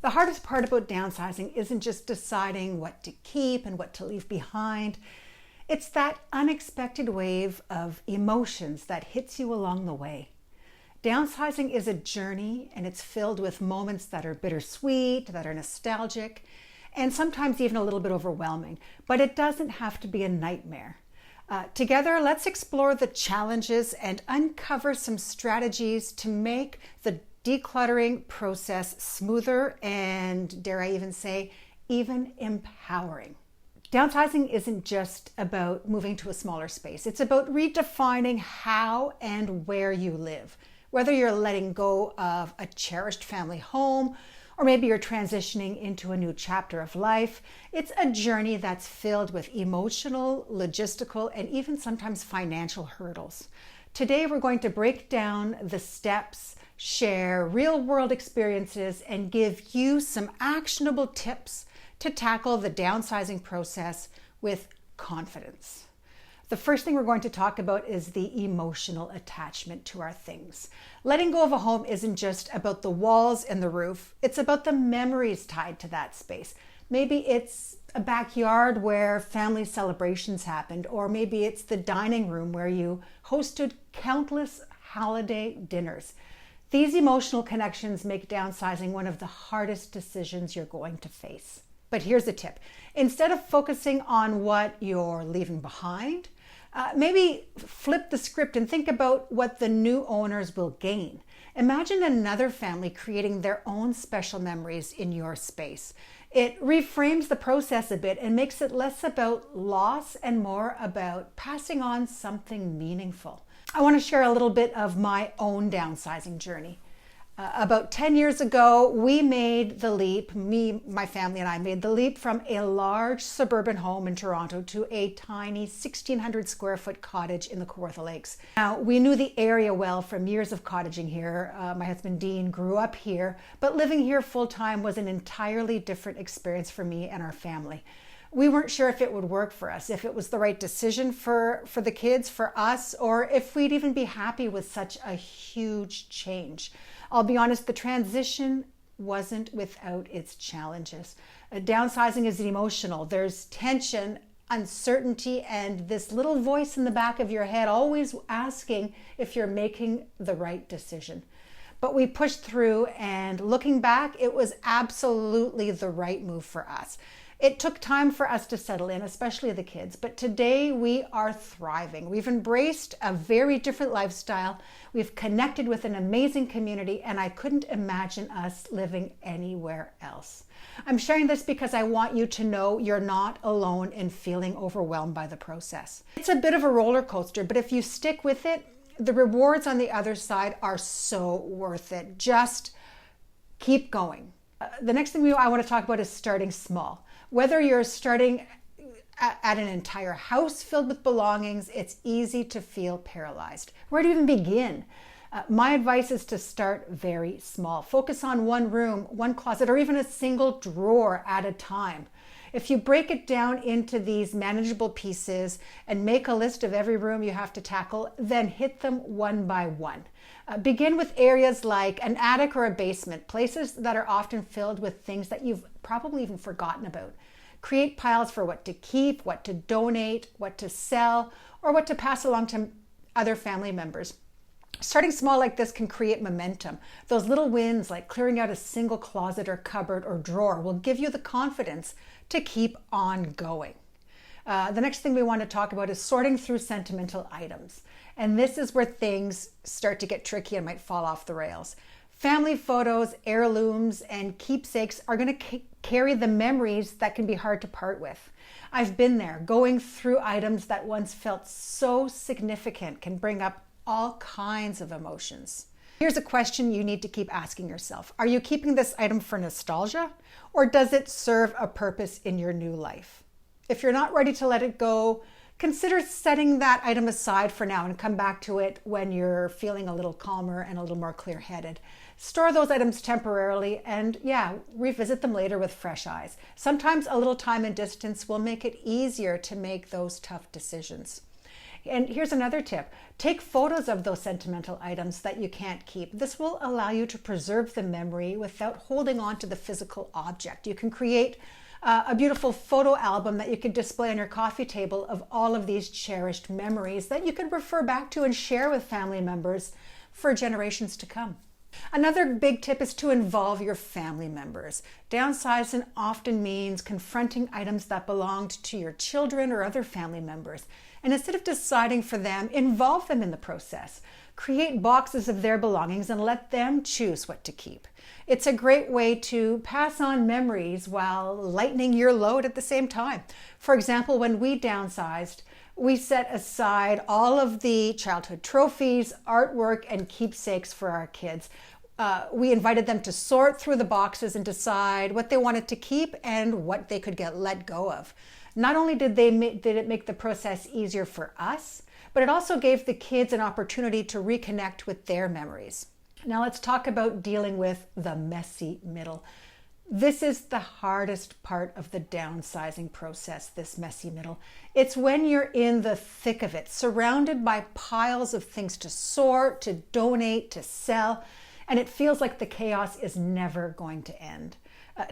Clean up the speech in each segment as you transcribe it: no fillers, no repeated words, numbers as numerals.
The hardest part about downsizing isn't just deciding what to keep and what to leave behind. It's that unexpected wave of emotions that hits you along the way. Downsizing is a journey, and it's filled with moments that are bittersweet, that are nostalgic, and sometimes even a little bit overwhelming. But it doesn't have to be a nightmare. Together, let's explore the challenges and uncover some strategies to make the decluttering process smoother and, dare I even say, even empowering. Downsizing isn't just about moving to a smaller space. It's about redefining how and where you live. Whether you're letting go of a cherished family home, or maybe you're transitioning into a new chapter of life, it's a journey that's filled with emotional, logistical, and even sometimes financial hurdles. Today, we're going to break down the steps, share real-world experiences, and give you some actionable tips to tackle the downsizing process with confidence. The first thing we're going to talk about is the emotional attachment to our things. Letting go of a home isn't just about the walls and the roof. It's about the memories tied to that space. Maybe it's a backyard where family celebrations happened, or maybe it's the dining room where you hosted countless holiday dinners. These emotional connections make downsizing one of the hardest decisions you're going to face. But here's a tip. Instead of focusing on what you're leaving behind, maybe flip the script and think about what the new owners will gain. Imagine another family creating their own special memories in your space. It reframes the process a bit and makes it less about loss and more about passing on something meaningful. I want to share a little bit of my own downsizing journey. About 10 years ago, we made the leap, my family and I made the leap from a large suburban home in Toronto to a tiny 1,600 square foot cottage in the Kawartha Lakes. Now, we knew the area well from years of cottaging here. My husband Dean grew up here, but living here full time was an entirely different experience for me and our family. We weren't sure if it would work for us, if it was the right decision for the kids, for us, or if we'd even be happy with such a huge change. I'll be honest, the transition wasn't without its challenges. Downsizing is emotional. There's tension, uncertainty, and this little voice in the back of your head always asking if you're making the right decision. But we pushed through, and looking back, it was absolutely the right move for us. It took time for us to settle in, especially the kids, but today we are thriving. We've embraced a very different lifestyle. We've connected with an amazing community, and I couldn't imagine us living anywhere else. I'm sharing this because I want you to know you're not alone in feeling overwhelmed by the process. It's a bit of a roller coaster, but if you stick with it, the rewards on the other side are so worth it. Just keep going. The next thing I want to talk about is starting small. Whether you're starting at an entire house filled with belongings, it's easy to feel paralyzed. Where do you even begin? My advice is to start very small. Focus on one room, one closet, or even a single drawer at a time. If you break it down into these manageable pieces and make a list of every room you have to tackle, then hit them one by one. Begin with areas like an attic or a basement, places that are often filled with things that you've probably even forgotten about. Create piles for what to keep, what to donate, what to sell, or what to pass along to other family members. Starting small like this can create momentum. Those little wins, like clearing out a single closet or cupboard or drawer, will give you the confidence to keep on going. The next thing we want to talk about is sorting through sentimental items. And this is where things start to get tricky and might fall off the rails. Family photos, heirlooms, and keepsakes are going to carry the memories that can be hard to part with. I've been there. Going through items that once felt so significant can bring up all kinds of emotions. Here's a question you need to keep asking yourself. Are you keeping this item for nostalgia, or does it serve a purpose in your new life? If you're not ready to let it go, consider setting that item aside for now and come back to it when you're feeling a little calmer and a little more clear-headed. Store those items temporarily and revisit them later with fresh eyes. Sometimes a little time and distance will make it easier to make those tough decisions. And here's another tip. Take photos of those sentimental items that you can't keep. This will allow you to preserve the memory without holding on to the physical object. You can create a beautiful photo album that you could display on your coffee table of all of these cherished memories that you could refer back to and share with family members for generations to come. Another big tip is to involve your family members. Downsizing often means confronting items that belonged to your children or other family members. And instead of deciding for them, involve them in the process. Create boxes of their belongings and let them choose what to keep. It's a great way to pass on memories while lightening your load at the same time. For example, when we downsized, we set aside all of the childhood trophies, artwork, and keepsakes for our kids. We invited them to sort through the boxes and decide what they wanted to keep and what they could get let go of. Not only did it make the process easier for us, but it also gave the kids an opportunity to reconnect with their memories. Now let's talk about dealing with the messy middle. This is the hardest part of the downsizing process, this messy middle. It's when you're in the thick of it, surrounded by piles of things to sort, to donate, to sell, and it feels like the chaos is never going to end.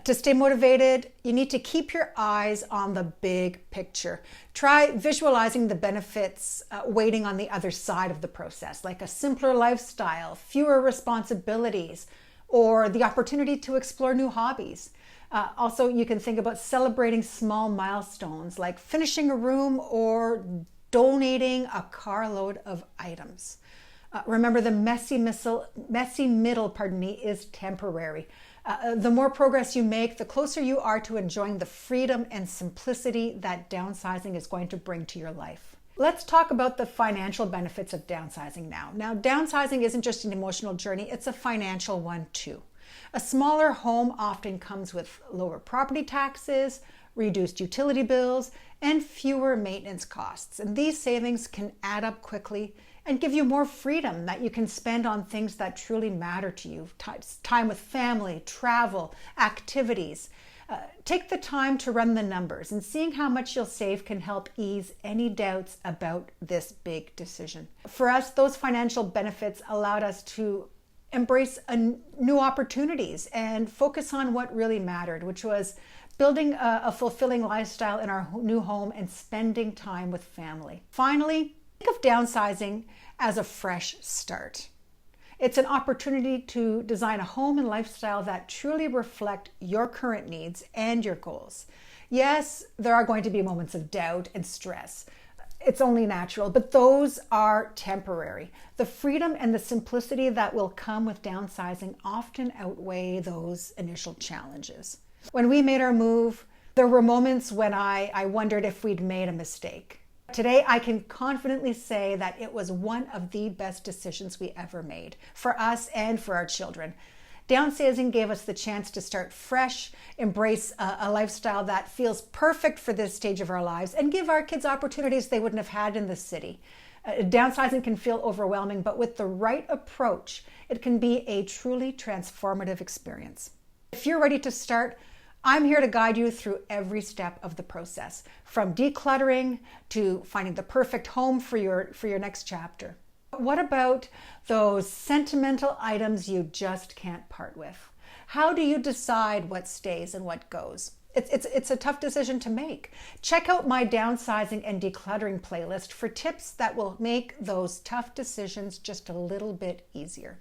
To stay motivated, you need to keep your eyes on the big picture. Try visualizing the benefits waiting on the other side of the process, like a simpler lifestyle, fewer responsibilities, or the opportunity to explore new hobbies. Also, you can think about celebrating small milestones like finishing a room or donating a carload of items. Remember, the messy middle is temporary. The more progress you make, the closer you are to enjoying the freedom and simplicity that downsizing is going to bring to your life. Let's talk about the financial benefits of downsizing now. Now, downsizing isn't just an emotional journey, it's a financial one too. A smaller home often comes with lower property taxes, reduced utility bills, and fewer maintenance costs. And these savings can add up quickly and give you more freedom that you can spend on things that truly matter to you. Time with family, travel, activities. Take the time to run the numbers, and seeing how much you'll save can help ease any doubts about this big decision. For us, those financial benefits allowed us to embrace new opportunities and focus on what really mattered, which was building a fulfilling lifestyle in our new home and spending time with family. Finally, think of downsizing as a fresh start. It's an opportunity to design a home and lifestyle that truly reflect your current needs and your goals. Yes, there are going to be moments of doubt and stress. It's only natural, but those are temporary. The freedom and the simplicity that will come with downsizing often outweigh those initial challenges. When we made our move, there were moments when I wondered if we'd made a mistake. Today, I can confidently say that it was one of the best decisions we ever made for us and for our children. Downsizing gave us the chance to start fresh, embrace a lifestyle that feels perfect for this stage of our lives, and give our kids opportunities they wouldn't have had in the city. Downsizing can feel overwhelming, but with the right approach, it can be a truly transformative experience. If you're ready to start, I'm here to guide you through every step of the process, from decluttering to finding the perfect home for your next chapter. What about those sentimental items you just can't part with? How do you decide what stays and what goes? It's a tough decision to make. Check out my downsizing and decluttering playlist for tips that will make those tough decisions just a little bit easier.